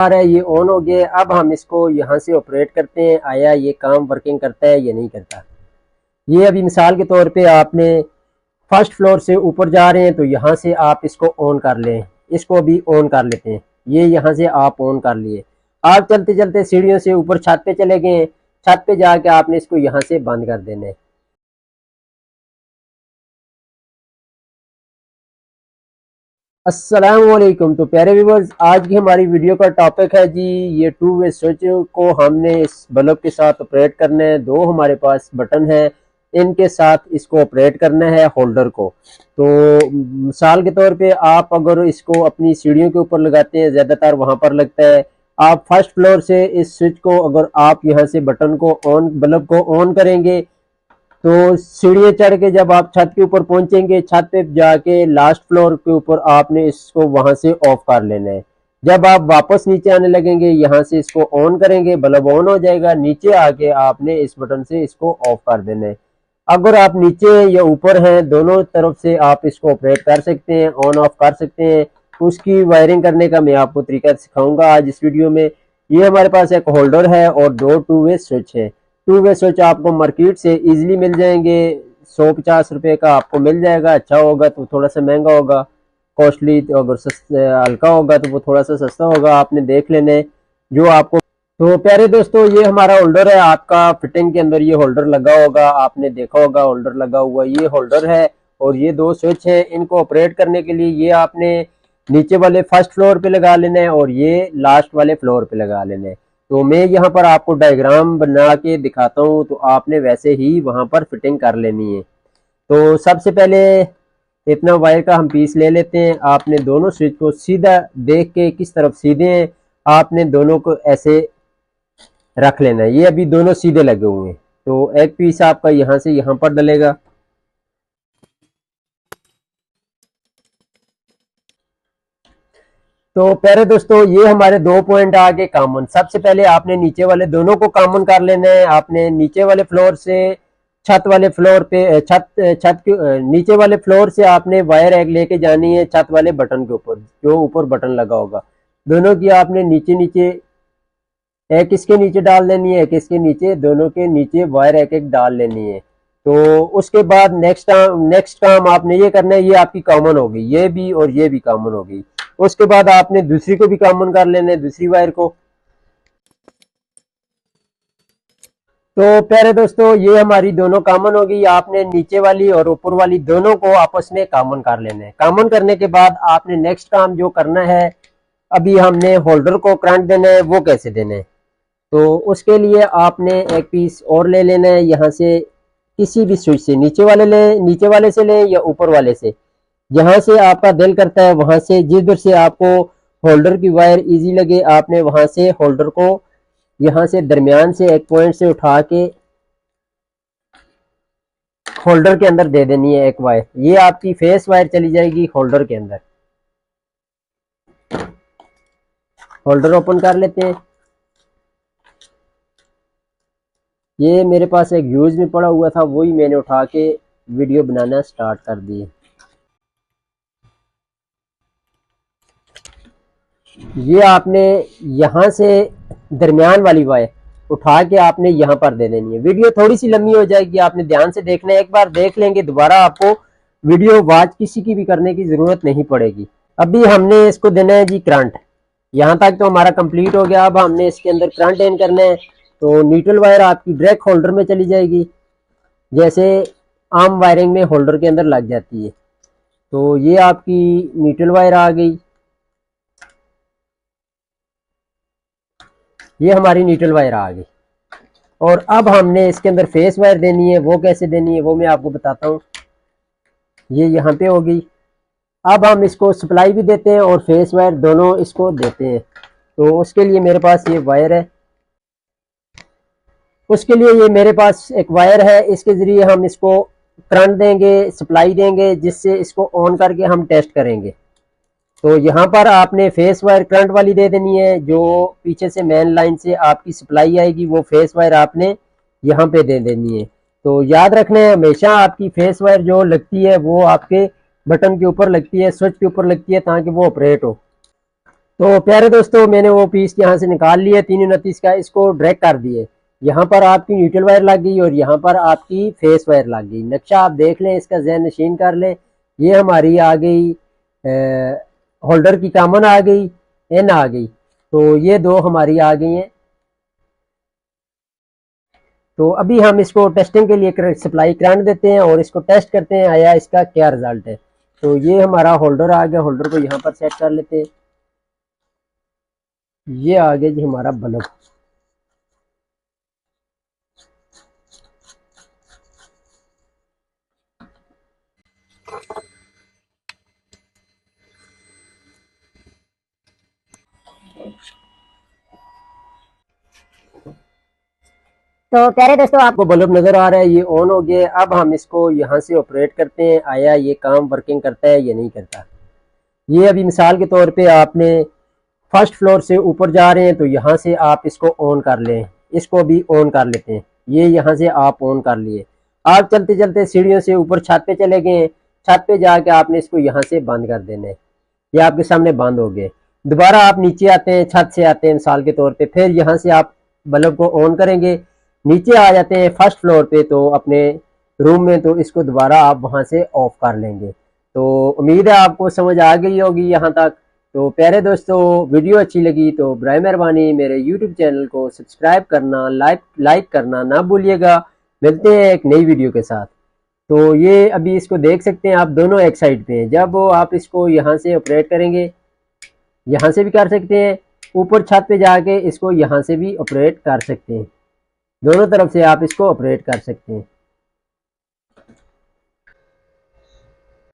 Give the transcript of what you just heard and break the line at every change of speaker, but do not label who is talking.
आ रहा है, ये ऑन हो गया। अब हम इसको यहाँ से ऑपरेट करते हैं, आया ये काम वर्किंग करता है या नहीं करता। ये अभी मिसाल के तौर पे आपने फर्स्ट फ्लोर से ऊपर जा रहे हैं तो यहाँ से आप इसको ऑन कर लें, इसको अभी ऑन कर लेते हैं। ये यहाँ से आप ऑन कर लिए। आप चलते चलते सीढ़ियों से ऊपर छत पे चले गए, छत पे जाके आपने इसको यहाँ से बंद कर देना है। अस्सलाम वालेकुम। तो प्यारे व्यूवर्स, आज की हमारी वीडियो का टॉपिक है जी, ये टू वे स्विच को हमने इस बल्ब के साथ ऑपरेट करना है। दो हमारे पास बटन है, इनके साथ इसको ऑपरेट करना है होल्डर को। तो मिसाल के तौर पे आप अगर इसको अपनी सीढ़ियों के ऊपर लगाते हैं, ज़्यादातर वहाँ पर लगता है। आप फर्स्ट फ्लोर से इस स्विच को अगर आप यहाँ से बटन को ऑन, बल्ब को ऑन करेंगे तो सीढ़ियाँ चढ़ के जब आप छत के ऊपर पहुंचेंगे, छत पे जाके लास्ट फ्लोर के ऊपर आपने इसको वहां से ऑफ कर लेना है। जब आप वापस नीचे आने लगेंगे, यहाँ से इसको ऑन करेंगे, बल्ब ऑन हो जाएगा। नीचे आके आपने इस बटन से इसको ऑफ कर देना है। अगर आप नीचे या ऊपर हैं, दोनों तरफ से आप इसको ऑपरेट कर सकते हैं, ऑन ऑफ कर सकते हैं। उसकी वायरिंग करने का मैं आपको तरीका सिखाऊंगा आज इस वीडियो में। ये हमारे पास एक होल्डर है और दो टू वे स्विच है। टू वे स्विच आपको मार्केट से इजीली मिल जाएंगे, 150 रुपये का आपको मिल जाएगा। अच्छा होगा तो थोड़ा सा महंगा होगा, कॉस्टली। तो अगर हल्का होगा तो वो थोड़ा सा सस्ता होगा, आपने देख लेना है जो आपको। तो प्यारे दोस्तों, ये हमारा होल्डर है। आपका फिटिंग के अंदर ये होल्डर लगा होगा, आपने देखा होगा होल्डर लगा हुआ, ये होल्डर है। और ये दो स्विच है, इनको ऑपरेट करने के लिए ये आपने नीचे वाले फर्स्ट फ्लोर पे लगा लेना है और ये लास्ट वाले फ्लोर पे लगा लेना है। तो मैं यहाँ पर आपको डायग्राम बना के दिखाता हूँ, तो आपने वैसे ही वहाँ पर फिटिंग कर लेनी है। तो सबसे पहले इतना वायर का हम पीस ले लेते हैं। आपने दोनों स्विच को सीधा देख के किस तरफ सीधे हैं, आपने दोनों को ऐसे रख लेना है। ये अभी दोनों सीधे लगे हुए हैं, तो एक पीस आपका यहाँ से यहाँ पर डलेगा। तो प्यारे दोस्तों, ये हमारे दो पॉइंट आ गए कॉमन। सबसे पहले आपने नीचे वाले दोनों को कॉमन कर लेना है। आपने नीचे वाले फ्लोर से छत वाले फ्लोर पे, छत छत के नीचे वाले फ्लोर से आपने वायर एक लेके जानी है छत वाले बटन के ऊपर, जो ऊपर बटन लगा होगा। दोनों की आपने नीचे नीचे, एक इसके नीचे डाल लेनी है, एक इसके नीचे, दोनों के नीचे वायर एक एक डाल लेनी है। तो उसके बाद नेक्स्ट काम आपने ये करना है। ये आपकी कॉमन होगी, ये भी और ये भी कॉमन होगी। उसके बाद आपने दूसरी को भी कॉमन कर लेना है, दूसरी वायर को। तो प्यारे दोस्तों, ये हमारी दोनों कॉमन होगी। आपने नीचे वाली और ऊपर वाली दोनों को आपस में कॉमन कर लेना है। कॉमन करने के बाद आपने नेक्स्ट काम जो करना है, अभी हमने होल्डर को करंट देना है। वो कैसे देना है, तो उसके लिए आपने एक पीस और ले लेना है यहाँ से, किसी भी स्विच से, नीचे वाले से लें या ऊपर वाले से, जहां से आपका दिल करता है वहां से, जिधर से आपको होल्डर की वायर इजी लगे, आपने वहां से होल्डर को यहां से दरमियान से एक पॉइंट से उठा के होल्डर के अंदर दे देनी है एक वायर। ये आपकी फेस वायर चली जाएगी होल्डर के अंदर। होल्डर ओपन कर लेते हैं। ये मेरे पास एक यूज में पड़ा हुआ था, वही मैंने उठा के वीडियो बनाना स्टार्ट कर दी। ये आपने यहाँ से दरमियान वाली वायर उठा के आपने यहाँ पर दे देनी है। वीडियो थोड़ी सी लंबी हो जाएगी, आपने ध्यान से देखना है। एक बार देख लेंगे, दोबारा आपको वीडियो वॉच किसी की भी करने की जरूरत नहीं पड़ेगी। अभी हमने इसको देना है जी करंट। यहाँ तक तो हमारा कंप्लीट हो गया। अब हमने इसके अंदर करंट इन करना है। तो न्यूट्रल वायर आपकी डायरेक्ट होल्डर में चली जाएगी, जैसे आम वायरिंग में होल्डर के अंदर लग जाती है। तो ये आपकी न्यूट्रल वायर आ गई। ये हमारी न्यूट्रल वायर आ गई। और अब हमने इसके अंदर फेस वायर देनी है। वो कैसे देनी है वो मैं आपको बताता हूँ। ये यहाँ पे होगी। अब हम इसको सप्लाई भी देते हैं और फेस वायर दोनों इसको देते हैं। तो उसके लिए मेरे पास ये वायर है, उसके लिए ये मेरे पास एक वायर है। इसके जरिए हम इसको करंट देंगे, सप्लाई देंगे, जिससे इसको ऑन करके हम टेस्ट करेंगे। तो यहाँ पर आपने फेस वायर करंट वाली दे देनी है। जो पीछे से मेन लाइन से आपकी सप्लाई आएगी, वो फेस वायर आपने यहाँ पे दे देनी है। तो याद रखना है, हमेशा आपकी फेस वायर जो लगती है वो आपके बटन के ऊपर लगती है, स्विच के ऊपर लगती है, ताकि वो ऑपरेट हो। तो प्यारे दोस्तों, मैंने वो पीस यहाँ से निकाल लिया 329 का, इसको ड्रैग कर दिए। यहाँ पर आपकी न्यूट्रल वायर लग गई और यहाँ पर आपकी फेस वायर लग गई। नक्शा आप देख लें, इसका ज़हन नशीन कर लें। ये हमारी आ गई होल्डर की कामन आ गई, एन आ गई, तो ये दो हमारी आ गई हैं। तो अभी हम इसको टेस्टिंग के लिए सप्लाई करंट देते हैं और इसको टेस्ट करते हैं आया इसका क्या रिजल्ट है। तो ये हमारा होल्डर आ गया, होल्डर को यहाँ पर सेट कर लेते हैं। ये आ गया जी हमारा बल्ब।
तो प्यारे दोस्तों,
आपको बल्ब नजर आ रहा है, ये ऑन हो गया। अब हम इसको यहाँ से ऑपरेट करते हैं, आया ये काम वर्किंग करता है या नहीं करता। ये अभी मिसाल के तौर पे आपने फर्स्ट फ्लोर से ऊपर जा रहे हैं तो यहाँ से आप इसको ऑन कर लें, इसको भी ऑन कर लेते हैं। ये यहाँ से आप ऑन कर लिए। आप चलते चलते सीढ़ियों से ऊपर छत पे चले गए, छत पे जाके आपने इसको यहाँ से बंद कर देना है। ये आपके सामने बंद हो गए। दोबारा आप नीचे आते हैं, छत से आते हैं मिसाल के तौर पे, फिर यहाँ से आप बल्ब को ऑन करेंगे, नीचे आ जाते हैं फर्स्ट फ्लोर पे तो अपने रूम में, तो इसको दोबारा आप वहाँ से ऑफ कर लेंगे। तो उम्मीद है आपको समझ आ गई होगी यहाँ तक। तो प्यारे दोस्तों, वीडियो अच्छी लगी तो बराए मेहरबानी मेरे यूट्यूब चैनल को सब्सक्राइब करना, लाइक करना ना भूलिएगा। मिलते हैं एक नई वीडियो के साथ। तो ये अभी इसको देख सकते हैं आप, दोनों एक साइड पे हैं। जब आप इसको यहाँ से ऑपरेट करेंगे, यहाँ से भी कर सकते हैं, ऊपर छत पे जाके इसको यहाँ से भी ऑपरेट कर सकते हैं। दोनों तरफ से आप इसको ऑपरेट कर सकते हैं।